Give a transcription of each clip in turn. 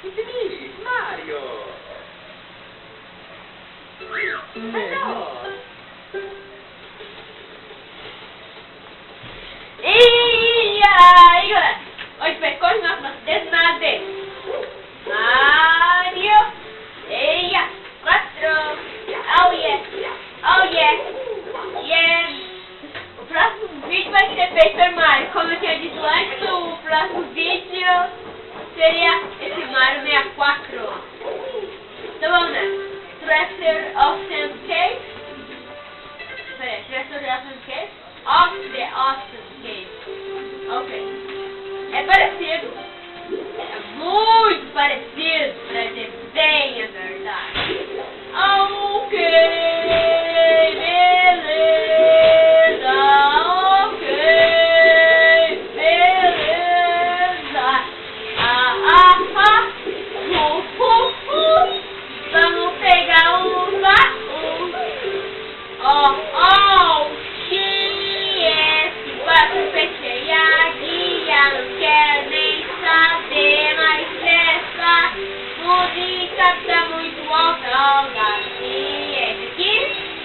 It's me, Mario. Hello. E aí, galera? Hoje vai continuar com nosso Desenado de Mario. Eia, 4. Oh yeah, oh yeah, yeah. O próximo vídeo vai ser Paper Mario. Como eu tinha dito antes, o próximo vídeo seria esse Mario 64. Então vamos lá. Treasure of Sand Cave. Peraí, Treasure of Sand Cave? Of the Awesome Cave. Ok. É parecido. É muito parecido, pra dizer bem a verdade. Ok, beleza. Ok, beleza. Vamos pegar um vácuo. Esse vácuo fechei a guia. Não quero nem saber mais dessa música, tá muito alta. Esse aqui,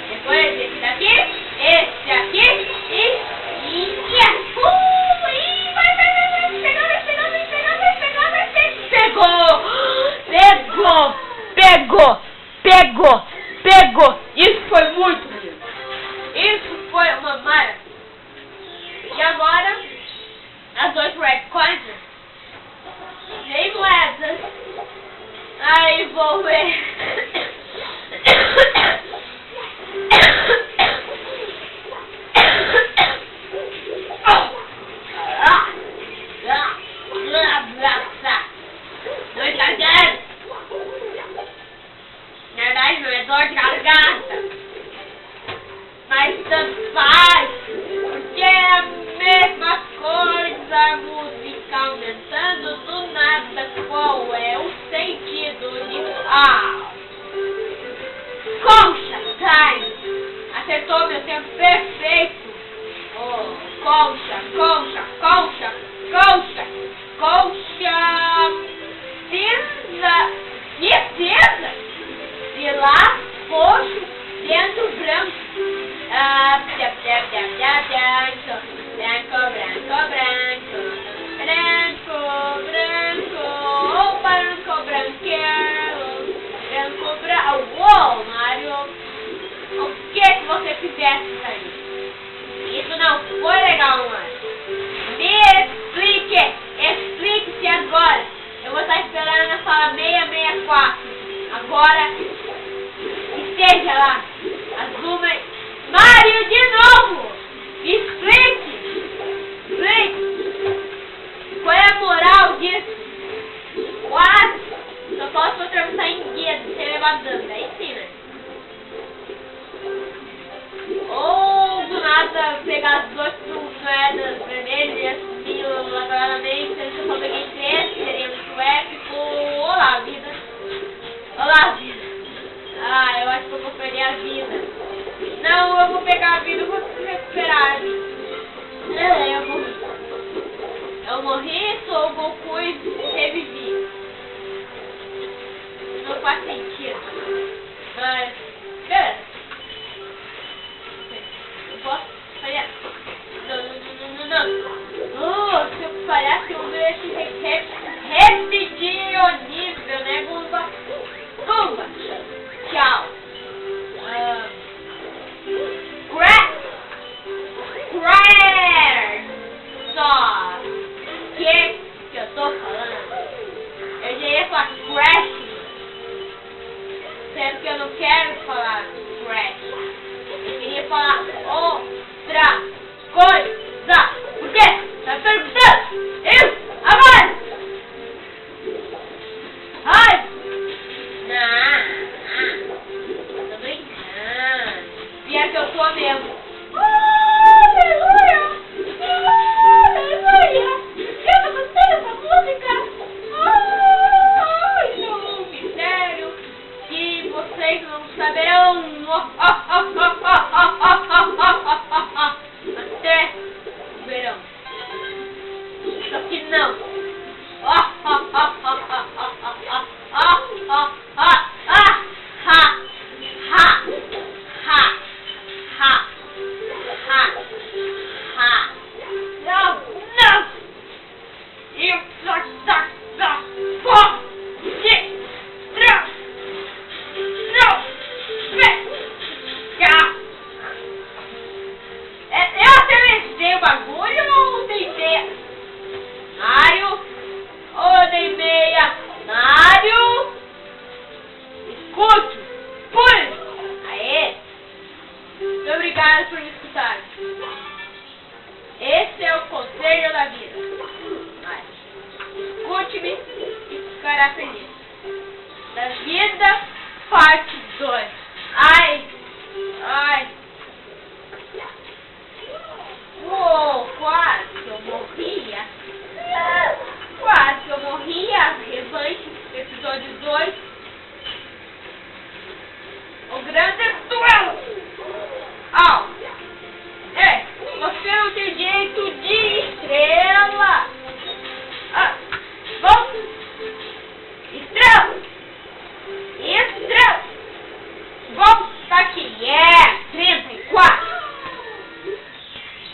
depois esse daqui, esse aqui e pegou! Isso foi muito lindo! Isso foi uma maravilha! E agora, as 8 Red Coins, 100 moedas, aí vou ver. Na verdade não é dor de garganta, mas tanto faz, porque é a mesma coisa, a música aumentando do nada. Qual é o sentido de concha, time, acertou meu tempo perfeito. Oh, concha, cinza, lilás, roxo, dentro branco. Branco. Uou, Mario, o que você fizesse aí? Isso não foi legal, Mario. Me explique-se agora. Eu vou estar esperando na sala 664. Agora, esteja lá. Azuma. Mario, de novo! Explique! Qual é a moral disso? Só posso atravessar em guia de ser levado dano. Aí sim, né? Ou do nada pegar as 8 moedas vermelhas e assumir elaboradamente. Se eu só peguei 3, seria muito épico. Olá, vida. Eu acho que eu vou perder a vida. Não, eu vou pegar a vida e vou se recuperar. Eu morri, sou o Goku e revivi. Não faz sentido. Mas, beleza. Eu posso falhar? Não. Se eu falhasse, eu deixo repetir o nível, né, Gumba? Tchau. será feliz. Da vida, parte 2. Ai. Ai. Uou, quase eu morria. Quase eu morria. Revanche, episódio 2. O grande duelo. Ei, você não tem jeito de estrela. Vamos. Estrela. Estrela. Vamos, tá aqui. 34.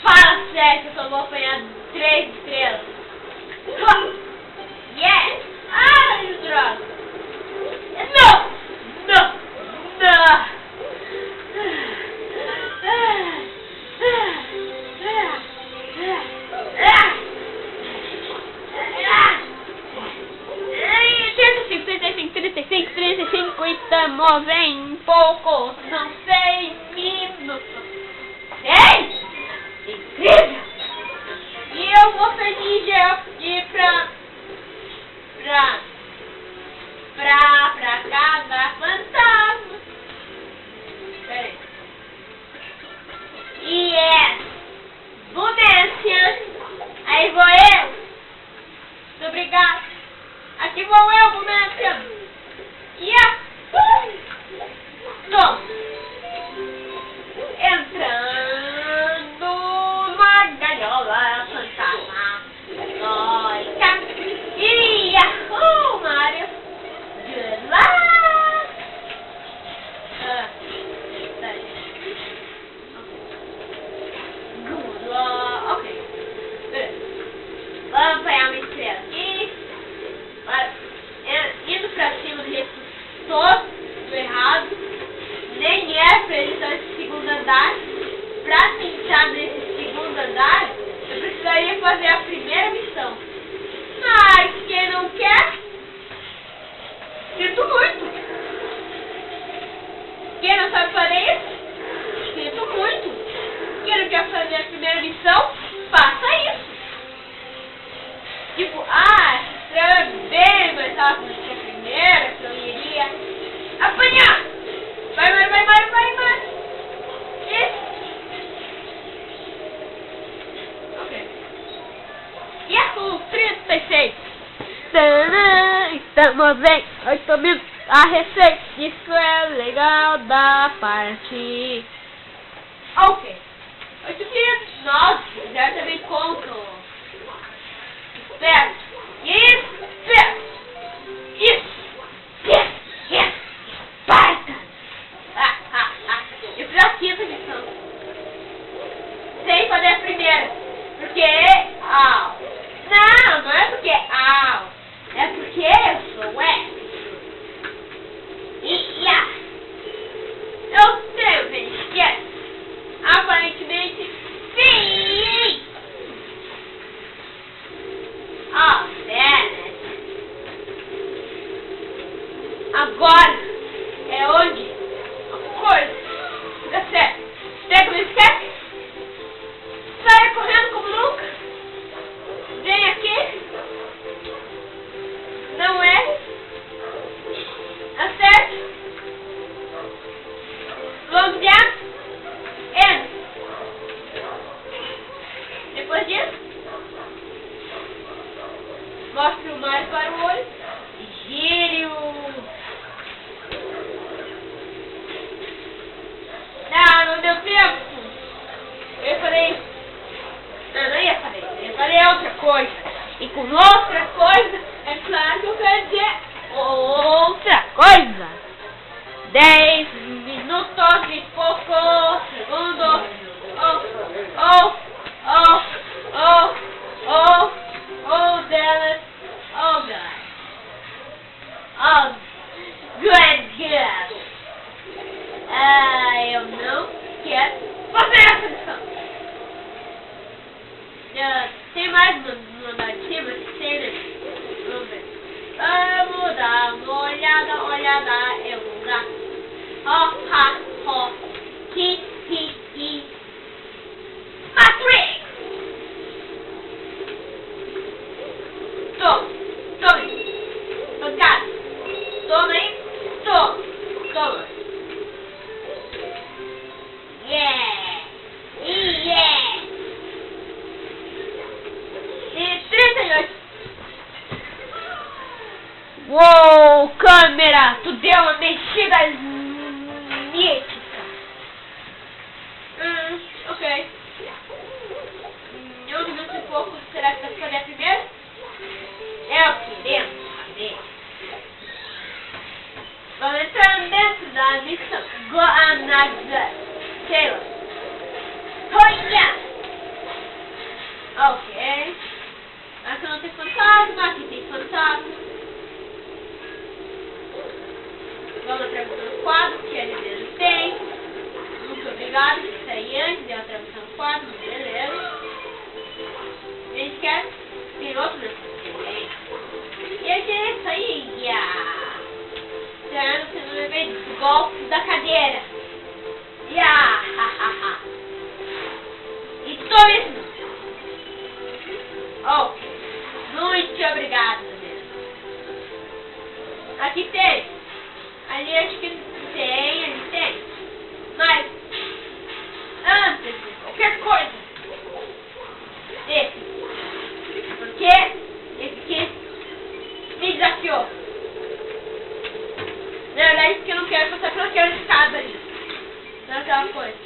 Fala sério que eu só vou apanhar 3 estrelas. Ai, droga. Não. Estamos em poucos, não sei, minutos. Ei! Incrível! E eu vou feliz de ir pra casa fantasma. Peraí. Bonência. Aí vou eu. Muito obrigado. Aqui vou eu, Bonência. Tô entrando na gaiola fantasma. Mario. Good luck. Good luck. Ok. Beleza. Vamos apanhar uma estrela aqui. Indo pra cima do jeito todo errado. Nem é pra ele estar nesse segundo andar. Pra entrar nesse segundo andar, eu precisaria fazer a primeira missão. Mas quem não quer, sinto muito. Quem não sabe fazer isso, sinto muito. Quem não quer fazer a primeira missão, faça isso. Tipo, essa estrela é bem mais rápida que a primeira, que eu iria apanhar. Vai. Isso. Ok. Yahoo! 36. Estamos em 8 minutos. A receita. Isso é legal da parte. Ok. 8 minutos. Nossa, já também conto. Esperto. Isso. Eu fiz a quinta missão. Sem fazer a primeira. Porque... Não é porque... É porque eu sou épico. Eu tenho esquece. Aparentemente, sim! Agora é onde a coisa fica séria. Pega o escape, saia correndo como nunca, vem aqui, não erre, acerte, long jump, end. Depois disso, mostre o Mario para o olho e gire-o. Não deu tempo. Eu falei... Não ia fazer. Eu falei outra coisa. E com outra coisa, é claro que eu quero dizer outra coisa. 10 minutos e poucos segundos. Delas. Good. Eu não quero fazer essa missão. Tem mais no andar de cima? Tem, né? Vamos ver. Vamos dar uma olhada em um lugar. Hi. Matrix! Tô indo. Uou, câmera! Tu deu uma mexida mítica. Ok. 1 minuto e pouco. Será que vai escolher primeiro? É o que queremos saber. Vamos entrar dentro da missão. Go another Taylor. Olha! Ok. Aqui não tem fantasma, aqui tem fantasma. Vamos atravessando o quadro, que ele tem. Muito obrigado por sair antes de eu atravessar o quadro, beleza. A gente quer. Tem outro também. E eu queria isso aí, Esperando que não levei golpe da cadeira. E tome isso. Ok. Muito obrigado mesmo. Aqui tem. Ali acho que tem, ali tem. Mas, antes de qualquer coisa, esse. Porque esse aqui me desafiou. Na verdade, porque eu não quero passar pela aquela escada ali. Naquela coisa.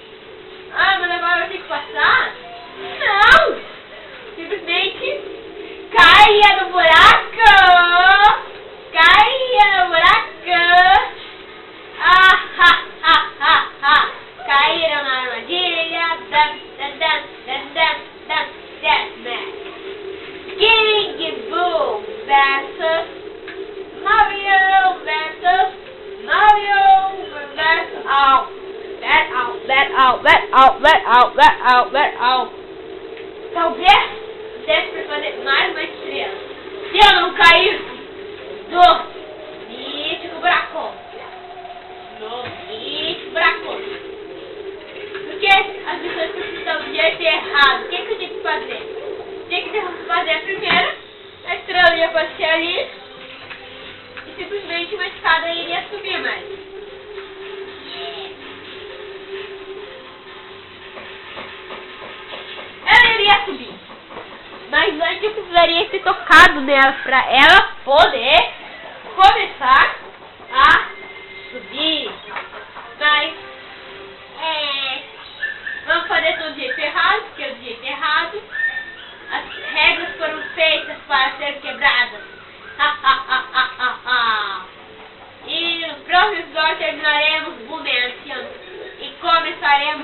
Ah, mas agora eu tenho que passar? Não! Simplesmente caia no buraco! Caia no buraco! Caíram na armadilha. Deathmatch. King Boo versus Mario versus Mario versus let out. Talvez desse pra fazer mais uma estrela. Se eu não cair do mítico buraco. Porque as pessoas que estão do jeito errado, o que eu tenho que fazer? Tem que fazer a primeira, a estrela ia aparecer ali e simplesmente uma escada iria subir mais. Ela iria subir, mas antes eu precisaria ter tocado nela para ela poder começar a subir. Mas vamos fazer tudo do jeito errado, porque é do jeito errado. As regras foram feitas para ser quebradas. E no próximo episódio terminaremos o Mansion e começaremos